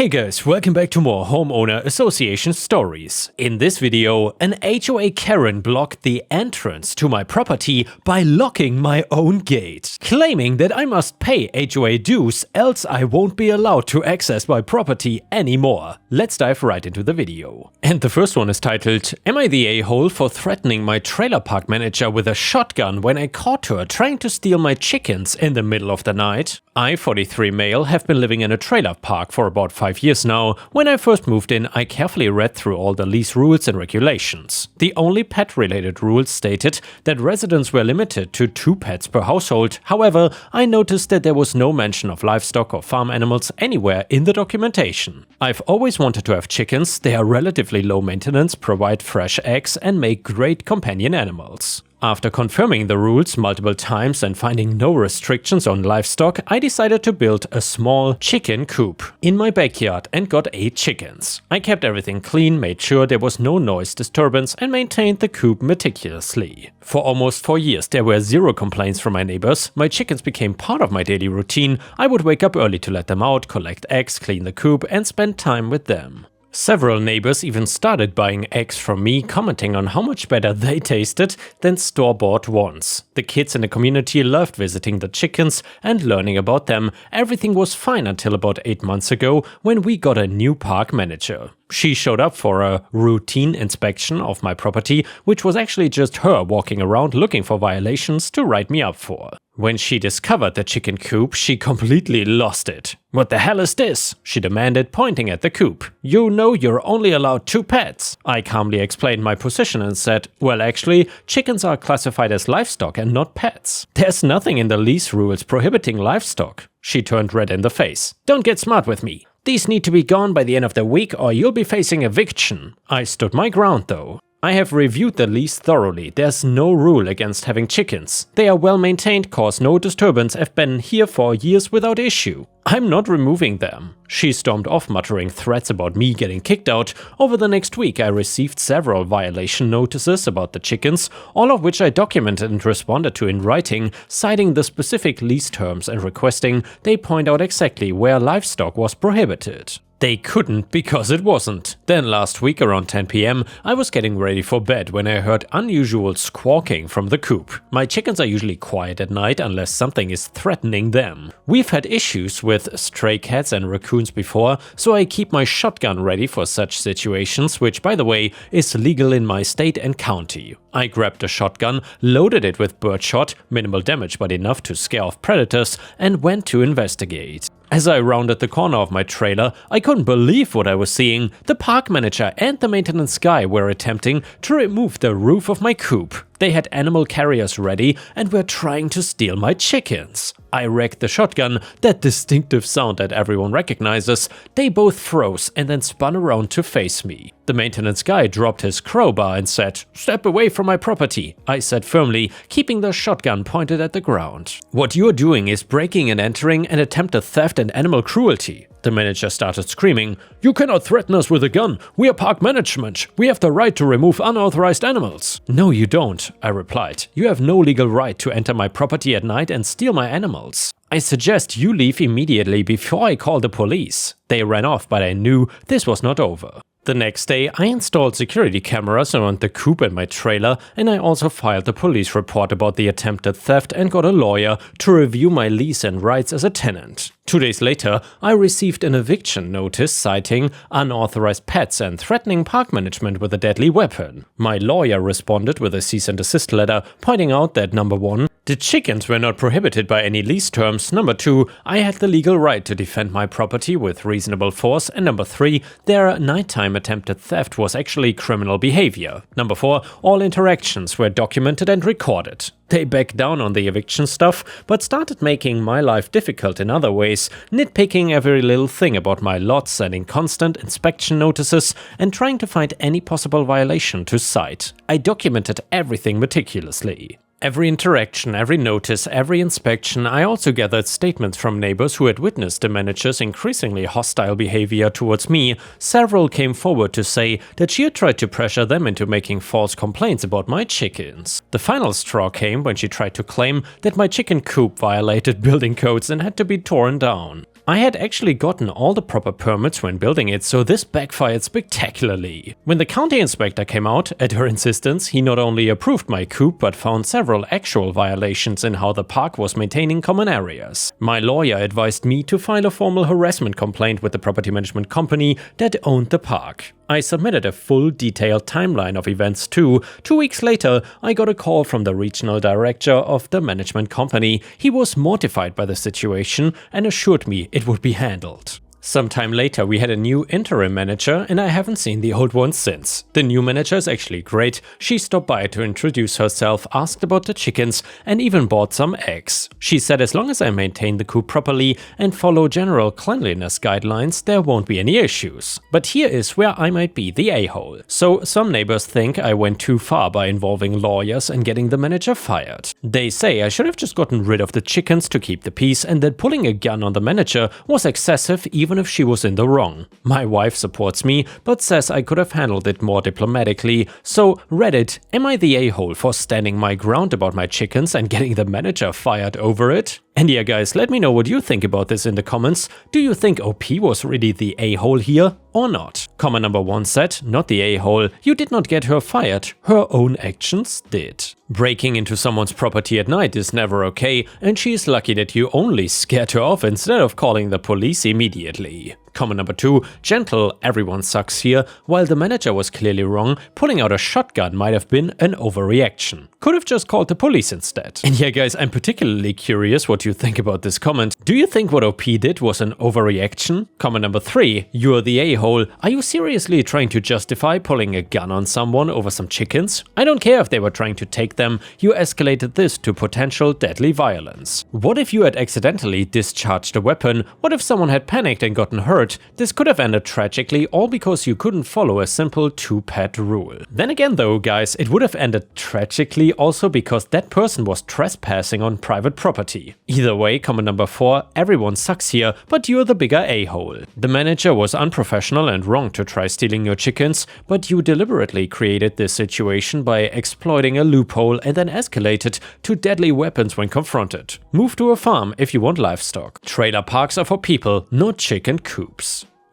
Hey guys, welcome back to more homeowner association stories. In this video, an HOA Karen blocked the entrance to my property by locking my own gate, claiming that I must pay HOA dues else I won't be allowed to access my property anymore. Let's dive right into the video. And the first one is titled, "Am I the a-hole for threatening my trailer park manager with a shotgun when I caught her trying to steal my chickens in the middle of the night?" I, 43 male, have been living in a trailer park for about 5 years now. When I first moved in, I carefully read through all the lease rules and regulations. The only pet-related rules stated that residents were limited to 2 pets per household. However, I noticed that there was no mention of livestock or farm animals anywhere in the documentation. I've always wanted to have chickens. They are relatively low maintenance, provide fresh eggs, and make great companion animals. After confirming the rules multiple times and finding no restrictions on livestock, I decided to build a small chicken coop in my backyard and got 8 chickens. I kept everything clean, made sure there was no noise disturbance, and maintained the coop meticulously. For almost 4 years there were 0 complaints from my neighbors. My chickens became part of my daily routine. I would wake up early to let them out, collect eggs, clean the coop, and spend time with them. Several neighbors even started buying eggs from me, commenting on how much better they tasted than store-bought ones. The kids in the community loved visiting the chickens and learning about them. Everything was fine until about 8 months ago when we got a new park manager. She showed up for a routine inspection of my property, which was actually just her walking around looking for violations to write me up for. When she discovered the chicken coop, she completely lost it. "What the hell is this?" she demanded, pointing at the coop. "You know you're only allowed 2 pets." I calmly explained my position and said, "Well, actually, chickens are classified as livestock and not pets. There's nothing in the lease rules prohibiting livestock." She turned red in the face. "Don't get smart with me. These need to be gone by the end of the week or you'll be facing eviction." I stood my ground though. I have reviewed the lease thoroughly. There's no rule against having chickens. They are well maintained, cause no disturbance, have been here for years without issue. I'm not removing them. She stormed off, muttering threats about me getting kicked out. Over the next week I received several violation notices about the chickens, all of which I documented and responded to in writing, citing the specific lease terms and requesting they point out exactly where livestock was prohibited. They couldn't because it wasn't. Then last week around 10 PM, I was getting ready for bed when I heard unusual squawking from the coop. My chickens are usually quiet at night unless something is threatening them. We've had issues with stray cats and raccoons before, so I keep my shotgun ready for such situations, which by the way is legal in my state and county. I grabbed a shotgun, loaded it with birdshot, minimal damage but enough to scare off predators, and went to investigate. As I rounded the corner of my trailer, I couldn't believe what I was seeing. The park manager and the maintenance guy were attempting to remove the roof of my coop. They had animal carriers ready and were trying to steal my chickens. I racked the shotgun, that distinctive sound that everyone recognizes. They both froze and then spun around to face me. The maintenance guy dropped his crowbar and said, "Step away from my property," I said firmly, keeping the shotgun pointed at the ground. "What you're doing is breaking and entering and attempted theft and animal cruelty." The manager started screaming, "You cannot threaten us with a gun. We are park management. We have the right to remove unauthorized animals." "No, you don't," I replied. "You have no legal right to enter my property at night and steal my animals. I suggest you leave immediately before I call the police." They ran off, but I knew this was not over. The next day, I installed security cameras around the coop and my trailer, and I also filed a police report about the attempted theft and got a lawyer to review my lease and rights as a tenant. 2 days later, I received an eviction notice citing unauthorized pets and threatening park management with a deadly weapon. My lawyer responded with a cease and desist letter, pointing out that number 1, the chickens were not prohibited by any lease terms, number 2, I had the legal right to defend my property with reasonable force, and number 3, their nighttime attempted theft was actually criminal behavior. Number 4, all interactions were documented and recorded. They backed down on the eviction stuff, but started making my life difficult in other ways, nitpicking every little thing about my lot, sending constant inspection notices, and trying to find any possible violation to cite. I documented everything meticulously. Every interaction, every notice, every inspection. I also gathered statements from neighbors who had witnessed the manager's increasingly hostile behavior towards me. Several came forward to say that she had tried to pressure them into making false complaints about my chickens. The final straw came when she tried to claim that my chicken coop violated building codes and had to be torn down. I had actually gotten all the proper permits when building it, so this backfired spectacularly. When the county inspector came out, at her insistence, he not only approved my coup but found several actual violations in how the park was maintaining common areas. My lawyer advised me to file a formal harassment complaint with the property management company that owned the park. I submitted a full detailed timeline of events too. 2 weeks later, I got a call from the regional director of the management company. He was mortified by the situation and assured me it would be handled. Sometime later we had a new interim manager and I haven't seen the old one since. The new manager is actually great. She stopped by to introduce herself, asked about the chickens and even bought some eggs. She said as long as I maintain the coop properly and follow general cleanliness guidelines, there won't be any issues. But here is where I might be the a-hole. So some neighbors think I went too far by involving lawyers and getting the manager fired. They say I should have just gotten rid of the chickens to keep the peace and that pulling a gun on the manager was excessive even if she was in the wrong. My wife supports me, but says I could have handled it more diplomatically. So Reddit, am I the a-hole for standing my ground about my chickens and getting the manager fired over it? And yeah guys, let me know what you think about this in the comments. Do you think OP was really the a-hole here or not? Comment number 1 said, not the a-hole, you did not get her fired, her own actions did. Breaking into someone's property at night is never okay, and she's lucky that you only scared her off instead of calling the police immediately. Comment number 2, gentle, everyone sucks here. While the manager was clearly wrong, pulling out a shotgun might have been an overreaction. Could have just called the police instead. And yeah guys, I'm particularly curious what you think about this comment. Do you think what OP did was an overreaction? Comment number 3, you're the a-hole. Are you seriously trying to justify pulling a gun on someone over some chickens? I don't care if they were trying to take them, you escalated this to potential deadly violence. What if you had accidentally discharged a weapon? What if someone had panicked and gotten hurt? This could have ended tragically, all because you couldn't follow a simple 2-pet rule. Then again though guys, it would have ended tragically also because that person was trespassing on private property. Either way, comment number 4, everyone sucks here, but you're the bigger a-hole. The manager was unprofessional and wrong to try stealing your chickens, but you deliberately created this situation by exploiting a loophole and then escalated to deadly weapons when confronted. Move to a farm if you want livestock. Trailer parks are for people, not chicken coops.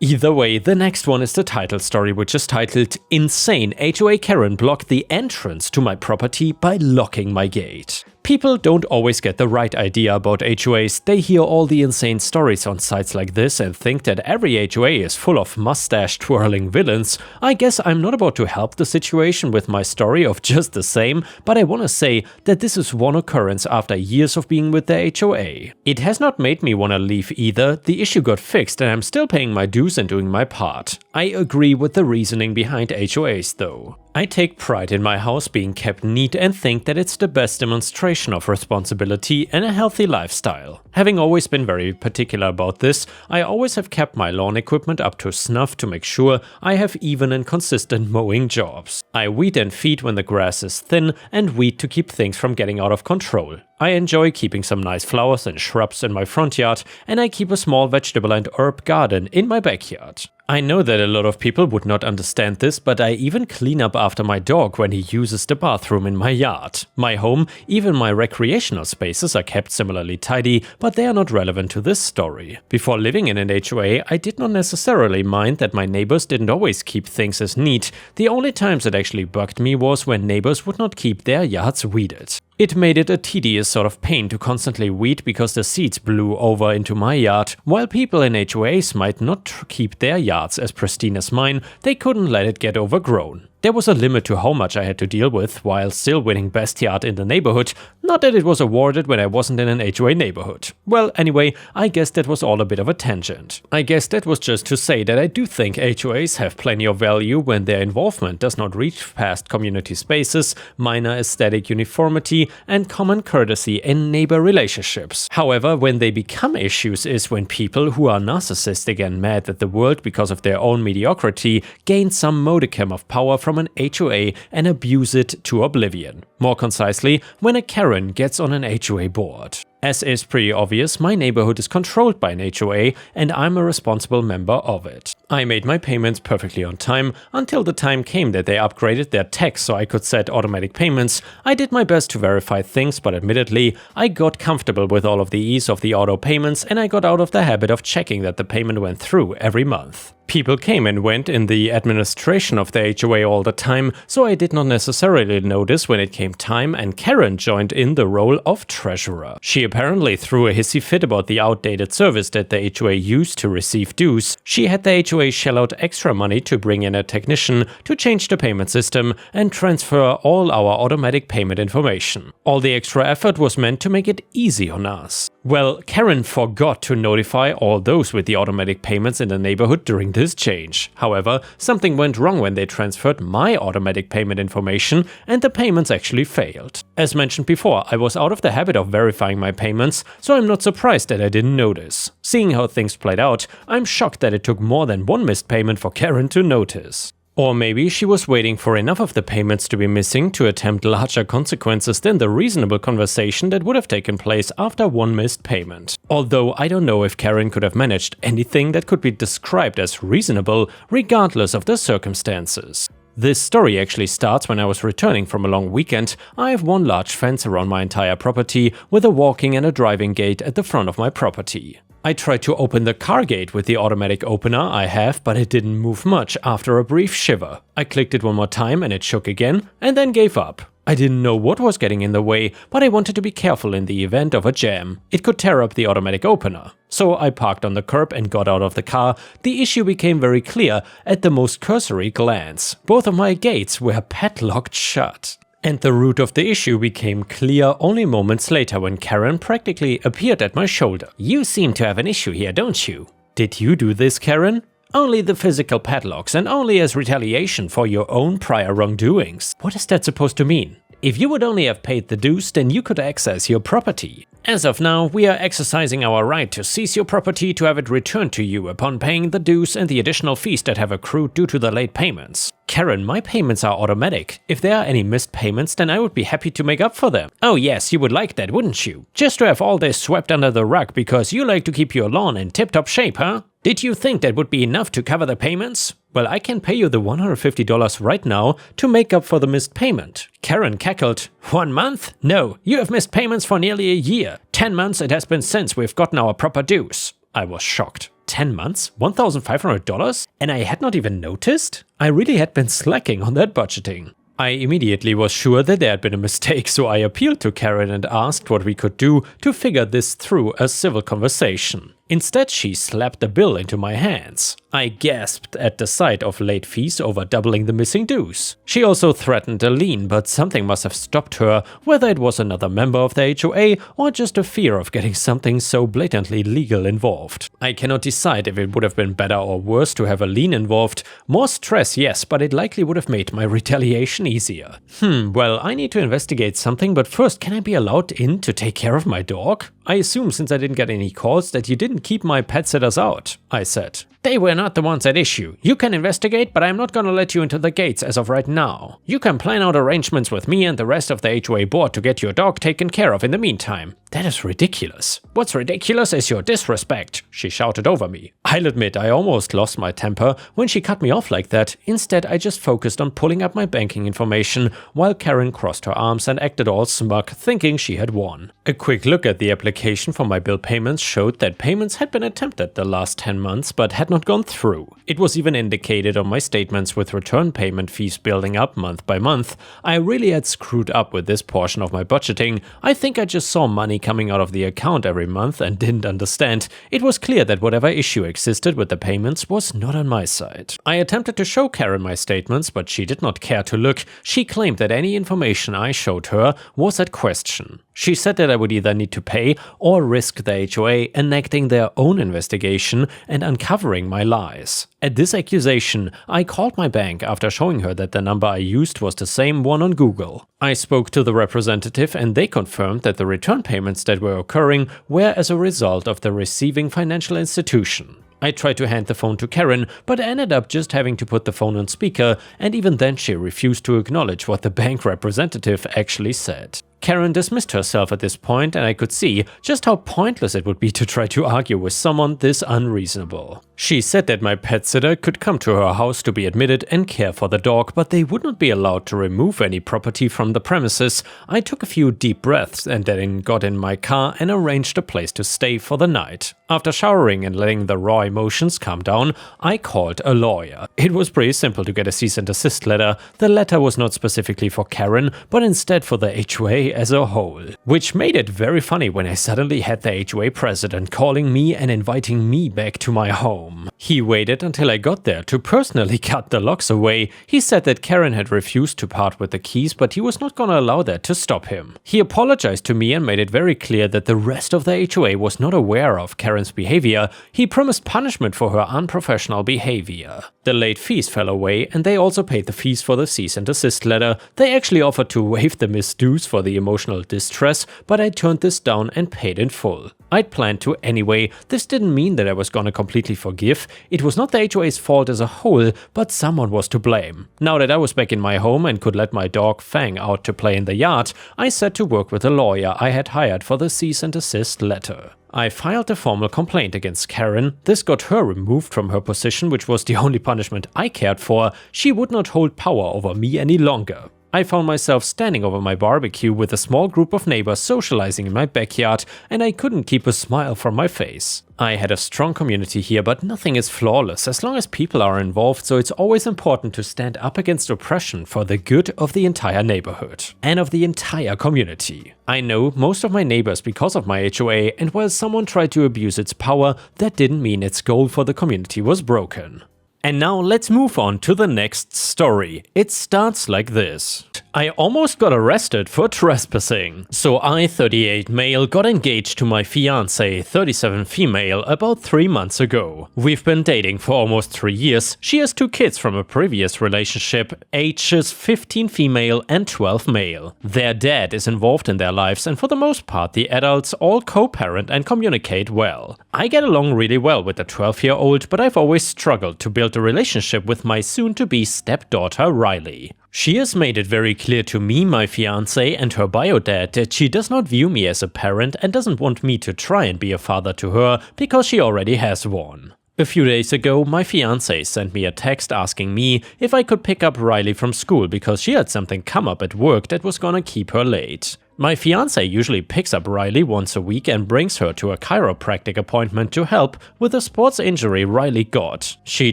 Either way, the next one is the title story, which is titled Insane HOA Karen blocked the entrance to my property by locking my gate. People don't always get the right idea about HOAs. They hear all the insane stories on sites like this and think that every HOA is full of mustache-twirling villains. I guess I'm not about to help the situation with my story of just the same, but I wanna say that this is one occurrence after years of being with the HOA. It has not made me wanna leave either. The issue got fixed and I'm still paying my dues and doing my part. I agree with the reasoning behind HOAs though. I take pride in my house being kept neat and think that it's the best demonstration of responsibility and a healthy lifestyle. Having always been very particular about this, I always have kept my lawn equipment up to snuff to make sure I have even and consistent mowing jobs. I weed and feed when the grass is thin and weed to keep things from getting out of control. I enjoy keeping some nice flowers and shrubs in my front yard, and I keep a small vegetable and herb garden in my backyard. I know that a lot of people would not understand this, but I even clean up after my dog when he uses the bathroom in my yard. My home, even my recreational spaces are kept similarly tidy, but they are not relevant to this story. Before living in an HOA, I did not necessarily mind that my neighbors didn't always keep things as neat. The only times it actually bugged me was when neighbors would not keep their yards weeded. It made it a tedious sort of pain to constantly weed because the seeds blew over into my yard. While people in HOAs might not keep their yards as pristine as mine, they couldn't let it get overgrown. There was a limit to how much I had to deal with while still winning best yard in the neighborhood, not that it was awarded when I wasn't in an HOA neighborhood. Well, anyway, I guess that was all a bit of a tangent. I guess that was just to say that I do think HOAs have plenty of value when their involvement does not reach past community spaces, minor aesthetic uniformity, and common courtesy in neighbor relationships. However, when they become issues is when people who are narcissistic and mad at the world because of their own mediocrity gain some modicum of power from from an HOA and abuse it to oblivion. More concisely, when a Karen gets on an HOA board. As is pretty obvious, my neighborhood is controlled by an HOA and I'm a responsible member of it. I made my payments perfectly on time until the time came that they upgraded their tech so I could set automatic payments. I did my best to verify things, but admittedly, I got comfortable with all of the ease of the auto payments and I got out of the habit of checking that the payment went through every month. People came and went in the administration of the HOA all the time, so I did not necessarily notice when it came time, and Karen joined in the role of treasurer. She apparently threw a hissy fit about the outdated service that the HOA used to receive dues. She had the HOA shell out extra money to bring in a technician to change the payment system and transfer all our automatic payment information. All the extra effort was meant to make it easy on us. Well, Karen forgot to notify all those with the automatic payments in the neighborhood during this change. However, something went wrong when they transferred my automatic payment information and the payments actually failed. As mentioned before, I was out of the habit of verifying my payments, so I'm not surprised that I didn't notice. Seeing how things played out, I'm shocked that it took more than one missed payment for Karen to notice. Or maybe she was waiting for enough of the payments to be missing to attempt larger consequences than the reasonable conversation that would have taken place after one missed payment. Although I don't know if Karen could have managed anything that could be described as reasonable, regardless of the circumstances. This story actually starts when I was returning from a long weekend. I have one large fence around my entire property with a walking and a driving gate at the front of my property. I tried to open the car gate with the automatic opener I have, but it didn't move much after a brief shiver. I clicked it one more time and it shook again, and then gave up. I didn't know what was getting in the way, but I wanted to be careful in the event of a jam. It could tear up the automatic opener. So I parked on the curb and got out of the car. The issue became very clear at the most cursory glance. Both of my gates were padlocked shut. And the root of the issue became clear only moments later when Karen practically appeared at my shoulder. "You seem to have an issue here, don't you?" "Did you do this, Karen?" "Only the physical padlocks, and only as retaliation for your own prior wrongdoings." "What is that supposed to mean?" "If you would only have paid the dues, then you could access your property. As of now, we are exercising our right to seize your property to have it returned to you upon paying the dues and the additional fees that have accrued due to the late payments." "Karen, my payments are automatic. If there are any missed payments, then I would be happy to make up for them." "Oh yes, you would like that, wouldn't you? Just to have all this swept under the rug because you like to keep your lawn in tip-top shape, huh? Did you think that would be enough to cover the payments? Well, I can pay you the $150 right now to make up for the missed payment." Karen cackled. "1 month? No, you have missed payments for nearly a year. 10 months it has been since we've gotten our proper dues." I was shocked. 10 months? $1,500? And I had not even noticed? I really had been slacking on that budgeting. I immediately was sure that there had been a mistake, so I appealed to Karen and asked what we could do to figure this through a civil conversation. Instead, she slapped the bill into my hands. I gasped at the sight of late fees over doubling the missing dues. She also threatened a lien, but something must have stopped her, whether it was another member of the HOA or just a fear of getting something so blatantly legal involved. I cannot decide if it would have been better or worse to have a lien involved. More stress, yes, but it likely would have made my retaliation easier. Well, I need to investigate something, but first, can I be allowed in to take care of my dog? I assume, since I didn't get any calls, that you didn't keep my pet sitters out, I said. "They were not the ones at issue. You can investigate, but I'm not gonna let you into the gates as of right now. You can plan out arrangements with me and the rest of the HOA board to get your dog taken care of in the meantime." "That is ridiculous." "What's ridiculous is your disrespect," she shouted over me. I'll admit I almost lost my temper when she cut me off like that. Instead, I just focused on pulling up my banking information while Karen crossed her arms and acted all smug, thinking she had won. A quick look at the application for my bill payments showed that payments had been attempted the last 10 months but had not gone through. It was even indicated on my statements with return payment fees building up month by month. I really had screwed up with this portion of my budgeting. I think I just saw money coming out of the account every month and didn't understand. It was clear that whatever issue existed with the payments was not on my side. I attempted to show Karen my statements, but she did not care to look. She claimed that any information I showed her was at question. She said that I would either need to pay or risk the HOA enacting their own investigation and uncovering my lies. At this accusation, I called my bank after showing her that the number I used was the same one on Google. I spoke to the representative and they confirmed that the return payments that were occurring were as a result of the receiving financial institution. I tried to hand the phone to Karen, but ended up just having to put the phone on speaker, and even then she refused to acknowledge what the bank representative actually said. Karen dismissed herself at this point, and I could see just how pointless it would be to try to argue with someone this unreasonable. She said that my pet sitter could come to her house to be admitted and care for the dog, but they would not be allowed to remove any property from the premises. I took a few deep breaths and then got in my car and arranged a place to stay for the night. After showering and letting the raw emotions calm down, I called a lawyer. It was pretty simple to get a cease and desist letter. The letter was not specifically for Karen, but instead for the HOA as a whole. Which made it very funny when I suddenly had the HOA president calling me and inviting me back to my home. He waited until I got there to personally cut the locks away. He said that Karen had refused to part with the keys, but he was not gonna allow that to stop him. He apologized to me and made it very clear that the rest of the HOA was not aware of Karen's behavior. He promised punishment for her unprofessional behavior. The late fees fell away, and they also paid the fees for the cease and desist letter. They actually offered to waive the missed dues for the emotional distress, but I turned this down and paid in full. I'd planned to anyway. This didn't mean that I was gonna completely forgive. It was not the HOA's fault as a whole, but someone was to blame. Now that I was back in my home and could let my dog Fang out to play in the yard, I set to work with a lawyer I had hired for the cease and desist letter. I filed a formal complaint against Karen. This got her removed from her position, which was the only punishment I cared for. She would not hold power over me any longer. I found myself standing over my barbecue with a small group of neighbors socializing in my backyard, and I couldn't keep a smile from my face. I had a strong community here, but nothing is flawless as long as people are involved, so it's always important to stand up against oppression for the good of the entire neighborhood and of the entire community. I know most of my neighbors because of my HOA, and while someone tried to abuse its power, that didn't mean its goal for the community was broken. And now let's move on to the next story. It starts like this. I almost got arrested for trespassing. So I, 38 male, got engaged to my fiancée, 37 female, about 3 months ago. We've been dating for almost 3 years. She has 2 kids from a previous relationship, ages 15 female and 12 male. Their dad is involved in their lives, and for the most part the adults all co-parent and communicate well. I get along really well with the 12-year-old, but I've always struggled to build a relationship with my soon-to-be stepdaughter Riley. She has made it very clear to me, my fiancé, and her bio dad that she does not view me as a parent and doesn't want me to try and be a father to her because she already has one. A few days ago, my fiancé sent me a text asking me if I could pick up Riley from school because she had something come up at work that was gonna keep her late. My fiancé usually picks up Riley once a week and brings her to a chiropractic appointment to help with a sports injury Riley got. She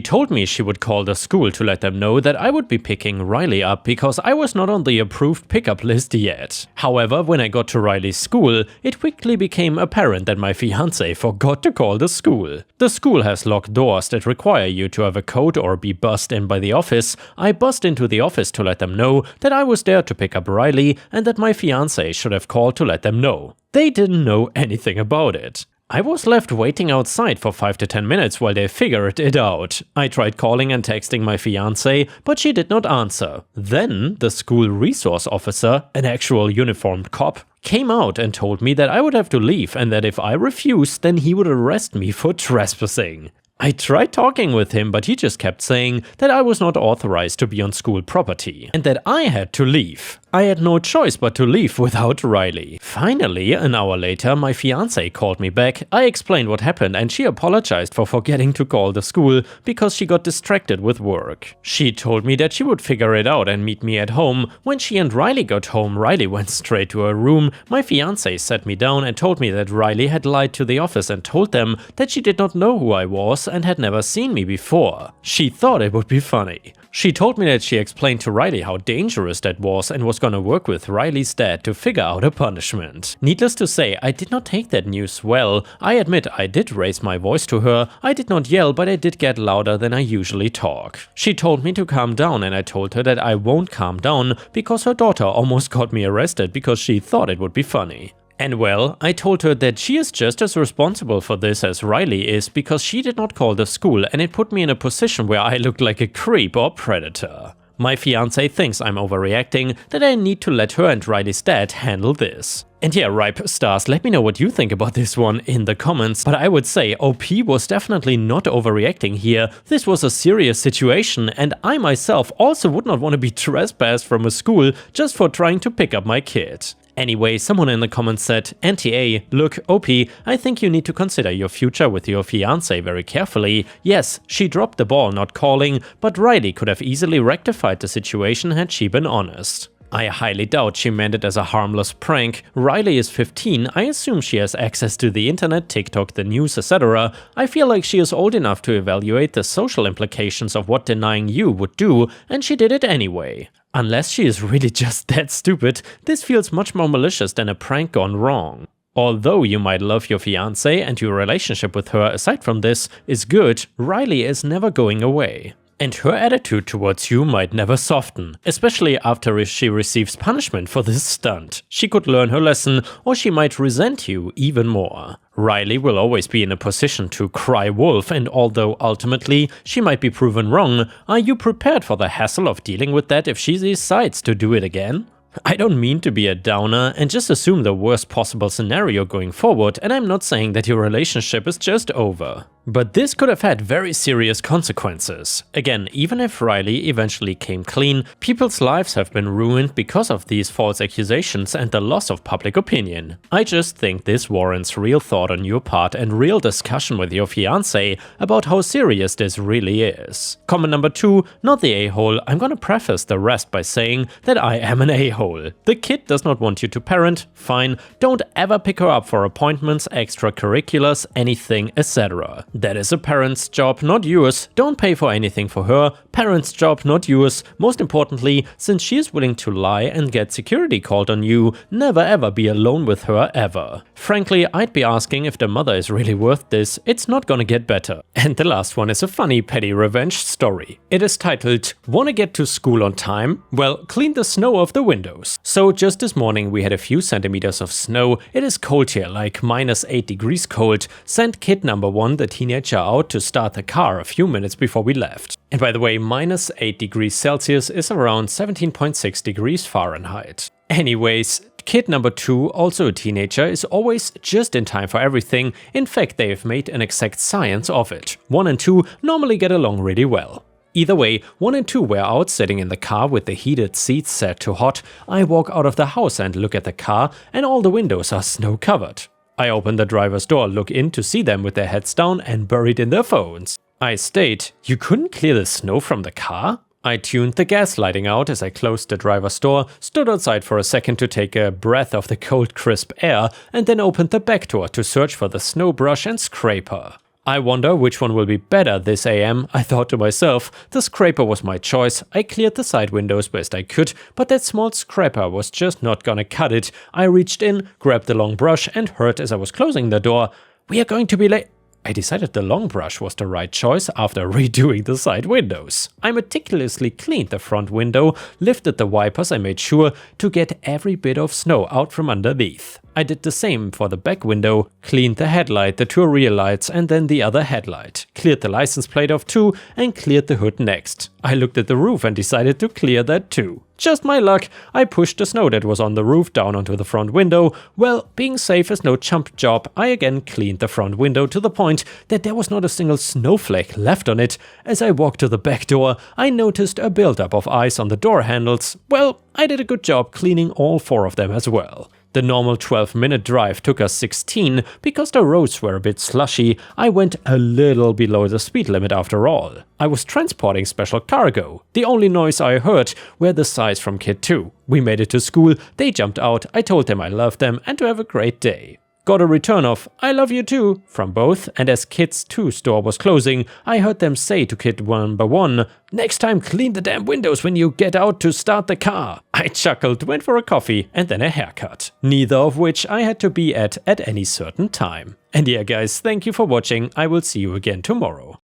told me she would call the school to let them know that I would be picking Riley up because I was not on the approved pickup list yet. However, when I got to Riley's school, it quickly became apparent that my fiancé forgot to call the school. The school has locked doors that require you to have a code or be buzzed in by the office. I buzzed into the office to let them know that I was there to pick up Riley and that my fiancé should have called to let them know. They didn't know anything about it. I was left waiting outside for 5 to 10 minutes while they figured it out. I tried calling and texting my fiancée, but she did not answer. Then the school resource officer, an actual uniformed cop, came out and told me that I would have to leave and that if I refused, then he would arrest me for trespassing. I tried talking with him, but he just kept saying that I was not authorized to be on school property and that I had to leave. I had no choice but to leave without Riley. Finally, an hour later, my fiancée called me back. I explained what happened and she apologized for forgetting to call the school because she got distracted with work. She told me that she would figure it out and meet me at home. When she and Riley got home, Riley went straight to her room. My fiancée sat me down and told me that Riley had lied to the office and told them that she did not know who I was and had never seen me before. She thought it would be funny. She told me that she explained to Riley how dangerous that was and was gonna work with Riley's dad to figure out a punishment. Needless to say, I did not take that news well. I admit I did raise my voice to her. I did not yell, but I did get louder than I usually talk. She told me to calm down and I told her that I won't calm down because her daughter almost got me arrested because she thought it would be funny. And well, I told her that she is just as responsible for this as Riley is because she did not call the school and it put me in a position where I looked like a creep or predator. My fiance thinks I'm overreacting, that I need to let her and Riley's dad handle this. And yeah, ripe stars, let me know what you think about this one in the comments, but I would say OP was definitely not overreacting here. This was a serious situation, and I myself also would not want to be trespassed from a school just for trying to pick up my kid. Anyway, someone in the comments said, "Anti-A, look, OP, I think you need to consider your future with your fiancé very carefully. Yes, she dropped the ball not calling, but Riley could have easily rectified the situation had she been honest." I highly doubt she meant it as a harmless prank. Riley is 15, I assume she has access to the internet, TikTok, the news, etc. I feel like she is old enough to evaluate the social implications of what denying you would do, and she did it anyway. Unless she is really just that stupid, this feels much more malicious than a prank gone wrong. Although you might love your fiancé and your relationship with her aside from this is good, Riley is never going away. And her attitude towards you might never soften, especially after she receives punishment for this stunt. She could learn her lesson, or she might resent you even more. Riley will always be in a position to cry wolf, and although ultimately she might be proven wrong, are you prepared for the hassle of dealing with that if she decides to do it again? I don't mean to be a downer and just assume the worst possible scenario going forward, and I'm not saying that your relationship is just over. But this could have had very serious consequences. Again, even if Riley eventually came clean, people's lives have been ruined because of these false accusations and the loss of public opinion. I just think this warrants real thought on your part and real discussion with your fiancé about how serious this really is. Comment number 2, not the a-hole. I'm gonna preface the rest by saying that I am an a-hole. The kid does not want you to parent, fine, don't ever pick her up for appointments, extracurriculars, anything, etc. That is a parent's job, not yours. Don't pay for anything for her. Parent's job, not yours. Most importantly, since she is willing to lie and get security called on you, never ever be alone with her ever. Frankly, I'd be asking if the mother is really worth this. It's not gonna get better. And the last one is a funny petty revenge story. It is titled, "Wanna get to school on time? Well, clean the snow off the windows." So just this morning we had a few centimeters of snow. It is cold here, like -8 degrees cold. Sent kid number 1, the teenager, out to start the car a few minutes before we left. And by the way, -8 degrees Celsius is around 17.6 degrees Fahrenheit. Anyways, kid number 2, also a teenager, is always just in time for everything. In fact, they have made an exact science of it. 1 and 2 normally get along really well. Either way, 1 and 2 were out sitting in the car with the heated seats set to hot. I walk out of the house and look at the car, and all the windows are snow covered. I open the driver's door, look in to see them with their heads down and buried in their phones. I state, "You couldn't clear the snow from the car?" I tuned the gas lighting out as I closed the driver's door, stood outside for a second to take a breath of the cold crisp air, and then opened the back door to search for the snow brush and scraper. I wonder which one will be better this AM, I thought to myself. The scraper was my choice. I cleared the side windows best I could, but that small scraper was just not gonna cut it. I reached in, grabbed the long brush, and heard as I was closing the door, "We are going to be late." I decided the long brush was the right choice after redoing the side windows. I meticulously cleaned the front window, lifted the wipers, I made sure to get every bit of snow out from underneath. I did the same for the back window, cleaned the headlight, the 2 rear lights, and then the other headlight. Cleared the license plate off too, and cleared the hood next. I looked at the roof and decided to clear that too. Just my luck, I pushed the snow that was on the roof down onto the front window. Well, being safe is no chump job, I again cleaned the front window to the point that there was not a single snowflake left on it. As I walked to the back door, I noticed a buildup of ice on the door handles. Well, I did a good job cleaning all 4 of them as well. The normal 12-minute drive took us 16. Because the roads were a bit slushy, I went a little below the speed limit after all. I was transporting special cargo. The only noise I heard were the sighs from kid 2. We made it to school, they jumped out, I told them I loved them and to have a great day. Got a return of "I love you too" from both, and as kids 2's door was closing, I heard them say to kid number 1, "Next time clean the damn windows when you get out to start the car." I chuckled, went for a coffee and then a haircut, neither of which I had to be at any certain time. And yeah guys, thank you for watching, I will see you again tomorrow.